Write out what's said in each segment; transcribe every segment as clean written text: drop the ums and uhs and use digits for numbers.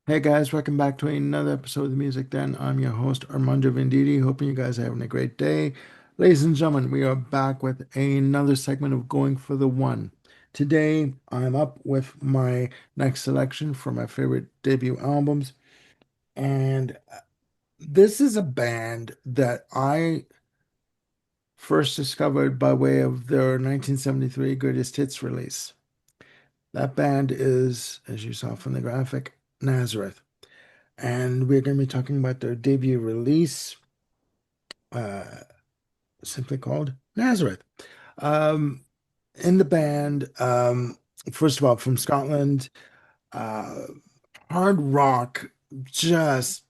Hey guys, welcome back to another episode of the Music Den. I'm your host Armando Venditti. Hoping you guys are having a great day. Ladies and gentlemen, we are back with another segment of Going for the One. Today, I'm up with my next selection for my favorite debut albums, and this is a band that I first discovered by way of their 1973 Greatest Hits release. That band is, as you saw from the graphic, Nazareth. And we're going to be talking about their debut release, uh, simply called Nazareth. Um, in the band, first of all, from Scotland, uh, hard rock, just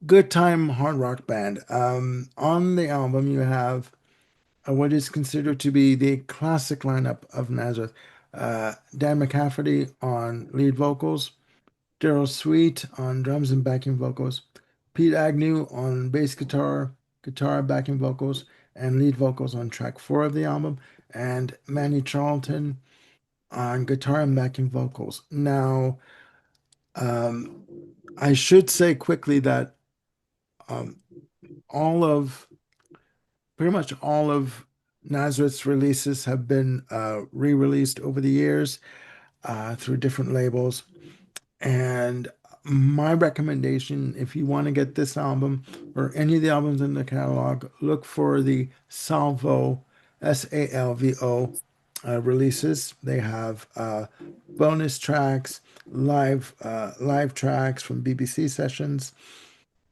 good time hard rock band. On the album, you have what is considered to be the classic lineup of Nazareth. Dan McCafferty on lead vocals, Daryl Sweet on drums and backing vocals, Pete Agnew on bass guitar, guitar backing vocals, and lead vocals on track four of the album, and Manny Charlton on guitar and backing vocals. Now, um, I should say quickly that um, all of pretty much all of Nazareth's releases have been re-released over the years through different labels. And my recommendation, if you want to get this album or any of the albums in the catalog, look for the Salvo, Salvo releases. They have bonus tracks, live tracks from BBC sessions,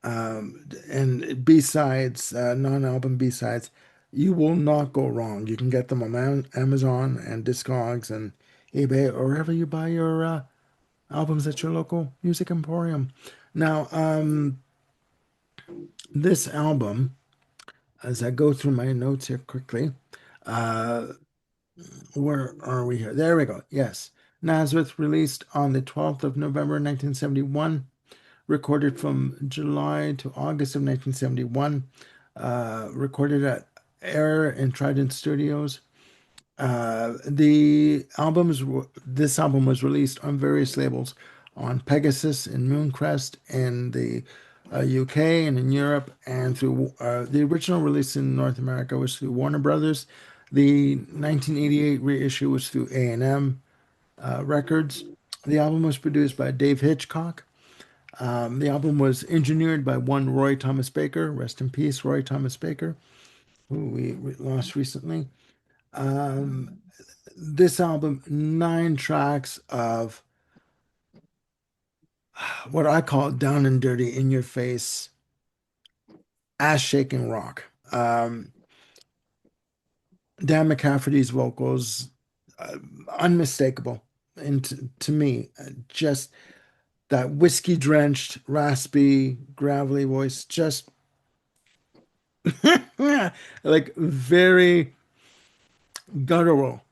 and B-sides, non-album B-sides. You will not go wrong. You can get them on Amazon and Discogs and eBay or wherever you buy your albums at your local music emporium. Now, this album, as I go through my notes here quickly, uh, where are we here? There we go. Yes. Nazareth released on the 12th of November 1971, recorded from July to August of 1971, recorded at Air and Trident Studios. This album was released on various labels on Pegasus and Mooncrest in the UK and in Europe, and through the original release in North America was through Warner Brothers. The 1988 reissue was through A&M Records. The album was produced by Dave Hitchcock. The album was engineered by one Roy Thomas Baker, rest in peace, Roy Thomas Baker, who we lost recently. Um, this album, nine tracks of what I call down and dirty, in your face, ass shaking rock. Dan McCafferty's vocals, uh, unmistakable. And to me, just that whiskey drenched, raspy, gravelly voice, just like very guttural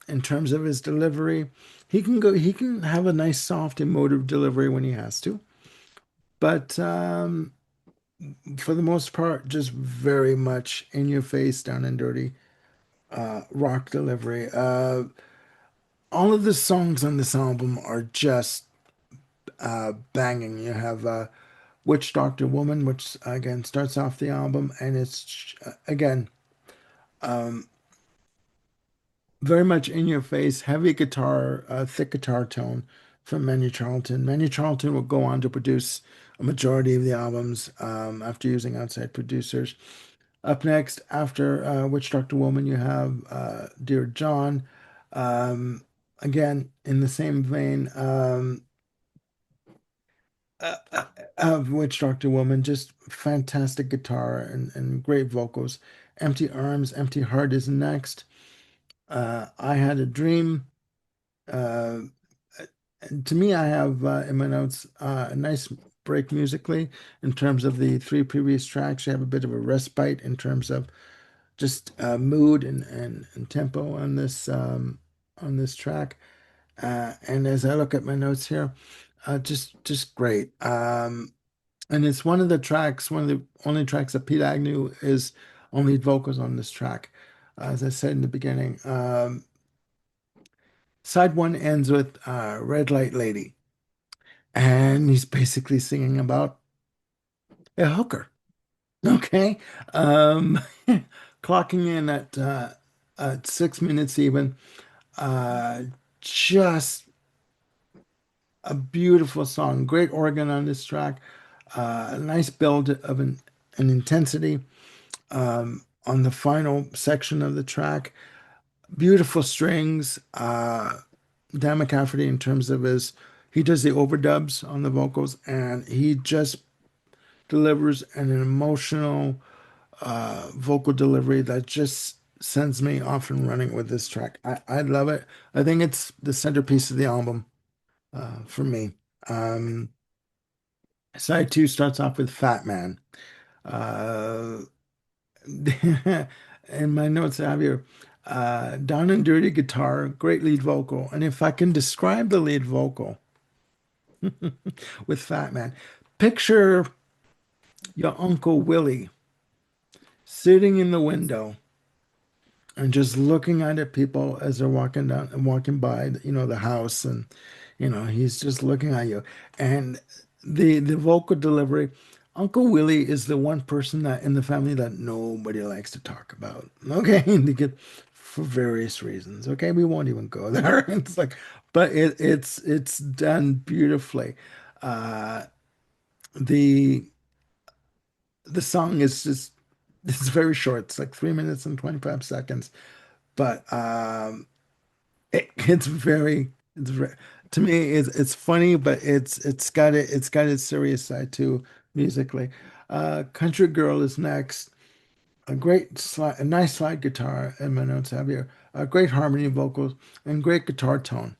in terms of his delivery. He can have a nice, soft, emotive delivery when he has to. But for the most part, just very much in your face, down and dirty rock delivery. All of the songs on this album are just banging. You have Witch Doctor Woman, which again starts off the album, and it's again very much in your face, heavy guitar, thick guitar tone from Manny Charlton. Manny Charlton will go on to produce a majority of the albums after using outside producers. Up next, after Witch Doctor Woman, you have Dear John. Um, Again, in the same vein of Witch Doctor Woman, just fantastic guitar and great vocals. Empty Arms, Empty Heart is next. I Had a Dream. Uh, to me, I have in my notes a nice break musically in terms of the three previous tracks. You have a bit of a respite in terms of just mood and tempo on this track. And as I look at my notes here, just great. And it's one of the tracks, one of the only tracks that Pete Agnew is on lead vocals on this track. As I said in the beginning, side one ends with Red Light Lady. and he's basically singing about a hooker. Okay. Um, clocking in at 6 minutes even. Uh, just a beautiful song. Great organ on this track. A nice build of an intensity on the final section of the track. Beautiful strings. Dan McCafferty, in terms of he does the overdubs on the vocals, and he just delivers an emotional vocal delivery that just sends me off and running with this track. I love it. I think it's the centerpiece of the album for me. Um, Side two starts off with Fat Man. Uh, in my notes, I have here down and dirty guitar, great lead vocal. And if I can describe the lead vocal with Fat Man, picture your Uncle Willie sitting in the window and just looking at it, people as they're walking down and walking by, the house, and he's just looking at you. And the vocal delivery, Uncle Willie is the one person that in the family that nobody likes to talk about. Okay, for various reasons. Okay, we won't even go there. It's like, but it's done beautifully. Uh, the the song is just it's very short. It's like 3 minutes and 25 seconds, but it's very to me it's funny, but it's got its serious side too musically. Country Girl is next. A nice slide guitar in my notes have here. Great harmony vocals and great guitar tone.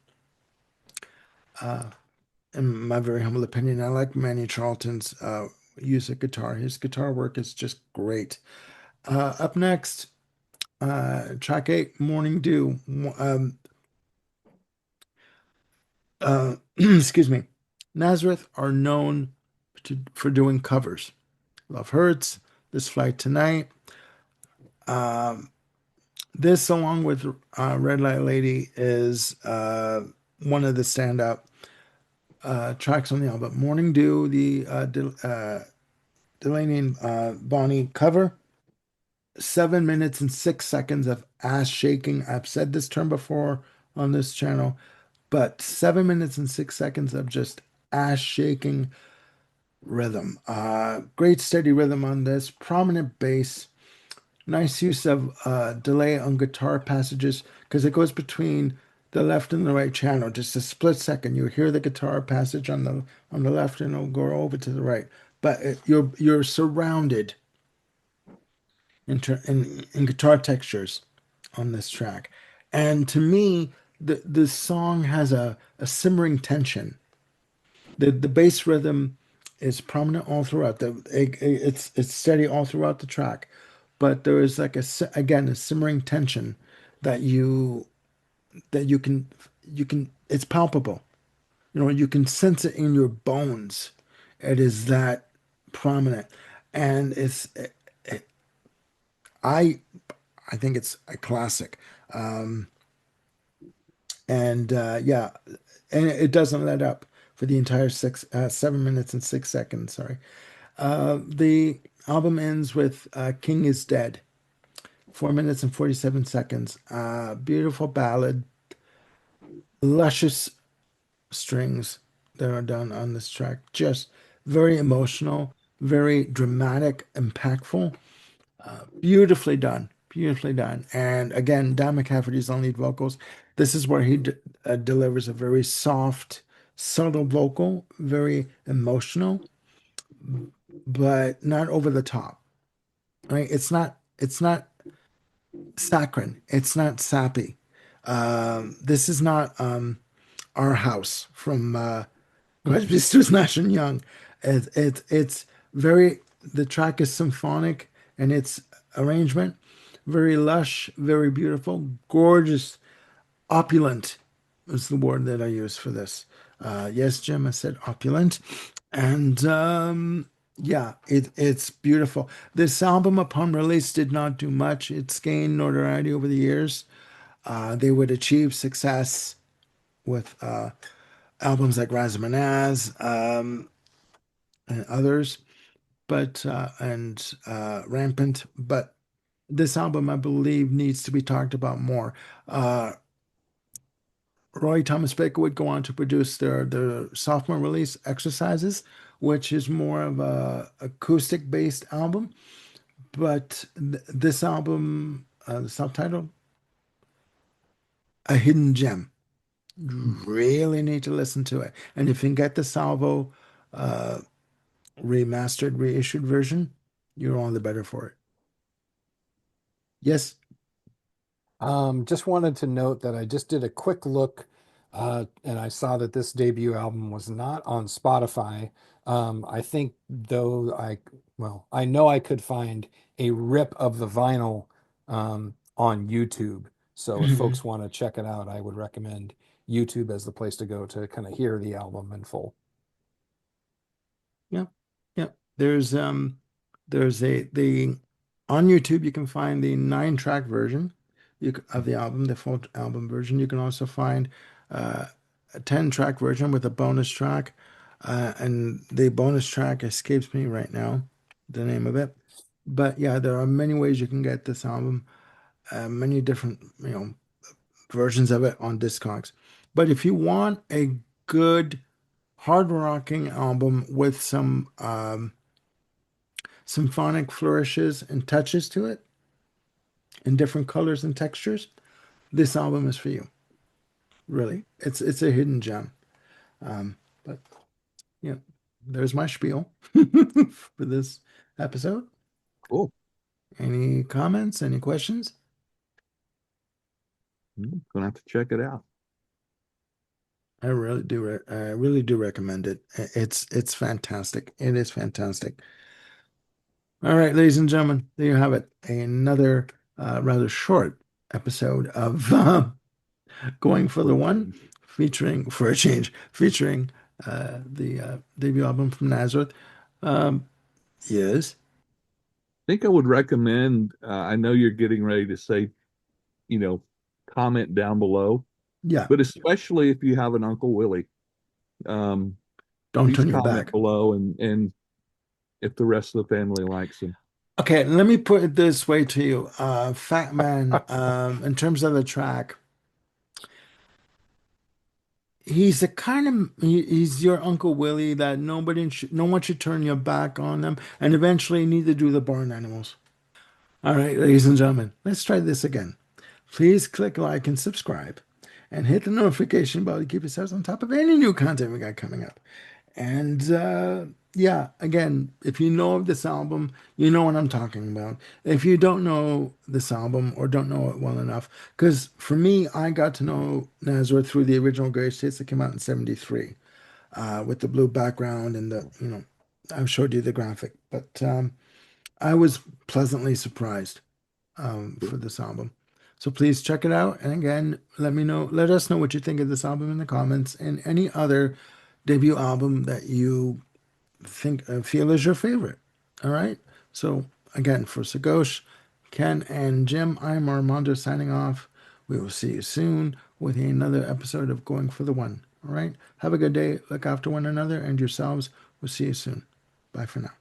In my very humble opinion, I like Manny Charlton's use of guitar. His guitar work is just great. Up next, track eight, Morning Dew. Excuse me, Nazareth are known for doing covers. Love Hurts, This Flight Tonight. Um, this, along with Red Light Lady, is one of the standout tracks on the album. Morning Dew, the Delaney and Bonnie cover. 7 minutes and 6 seconds of ass shaking. I've said this term before on this channel, but 7 minutes and 6 seconds of just ass shaking rhythm. Great steady rhythm on this. Prominent bass. Nice use of delay on guitar passages because it goes between the left and the right channel. Just a split second. You hear the guitar passage on the left and it'll go over to the right. But you're surrounded in guitar textures on this track. And to me, the song has a simmering tension. The bass rhythm is prominent all throughout. It's steady all throughout the track, but there is like again a simmering tension that you can it's palpable. You can sense it in your bones. It is that prominent, and I I think it's a classic. Um, and yeah, and it doesn't let up for the entire 7 minutes and 6 seconds. Sorry. The album ends with King is Dead, 4 minutes and 47 seconds. Beautiful ballad, luscious strings that are done on this track. Just very emotional, very dramatic, impactful. Beautifully done. Beautifully done. And again, Don McCafferty's on lead vocals. This is where he delivers a very soft, subtle vocal, very emotional, but not over the top. Right? It's not saccharine. It's not sappy. This is not Our House from Crosby, Stills, Nash and Young. It's very the track is symphonic and its arrangement very lush, very beautiful, gorgeous, opulent is the word that I use for this. Yes, Jim, I said opulent, and yeah, it's beautiful. This album, upon release, did not do much. It's gained notoriety over the years. They would achieve success with albums like Razamanaz, and others, but and Rampant. But this album, I believe, needs to be talked about more. Uh, Roy Thomas Baker would go on to produce their sophomore release, Exercises, which is more of a acoustic based album. But this album, the subtitle, A Hidden Gem. You really need to listen to it. And if you can get the Salvo uh, remastered, reissued version, you're all the better for it. Yes. Just wanted to note that I just did a quick look, and I saw that this debut album was not on Spotify. I think though well, I know I could find a rip of the vinyl on YouTube. So if Mhm. folks want to check it out, I would recommend YouTube as the place to go to kind of hear the album in full. Yeah. Yeah. There's a the on YouTube you can find the 9 track version of the album, the full album version. You can also find uh, a 10 track version with a bonus track. And the bonus track escapes me right now, the name of it. But yeah, there are many ways you can get this album, many different, versions of it on Discogs. But if you want a good hard rocking album with some symphonic flourishes and touches to it in different colors and textures, this album is for you. Really, it's a hidden gem. But yeah, there's my spiel for this episode. Cool. Any comments? Any questions? Gonna have to check it out. I really do recommend it. It's fantastic. It is fantastic. All right, ladies and gentlemen, there you have it. Another rather short episode of Going for For the a One, change. featuring for a change, featuring the debut album from Nazareth. Um, yes, I think I would recommend, I know you're getting ready to say, you know, comment down below, yeah. but especially if you have an Uncle Willie, um, Don't please turn your comment back. below and if the rest of the family likes him. Okay, let me put it this way to you, Fat Man. In terms of the track, he's the kind of he's your Uncle Willie that no one should turn your back on them, and eventually neither do the barn animals. All right, ladies and gentlemen, let's try this again. Please click like and subscribe, and hit the notification bell to keep yourselves on top of any new content we got coming up. And yeah, again, if you know of this album, you know what I'm talking about. If you don't know this album or don't know it well enough, because for me, I got to know Nazareth through the original Greatest Hits that came out in '73, with the blue background and I've showed you the graphic, but I was pleasantly surprised for this album. So please check it out. And again, let us know what you think of this album in the comments and any other debut album that you think feel is your favorite. All right. So again, for Sagosh, Ken, and Jim, I'm Armando signing off. We will see you soon with another episode of Going for the One. All right. Have a good day. Look after one another and yourselves. We'll see you soon. Bye for now.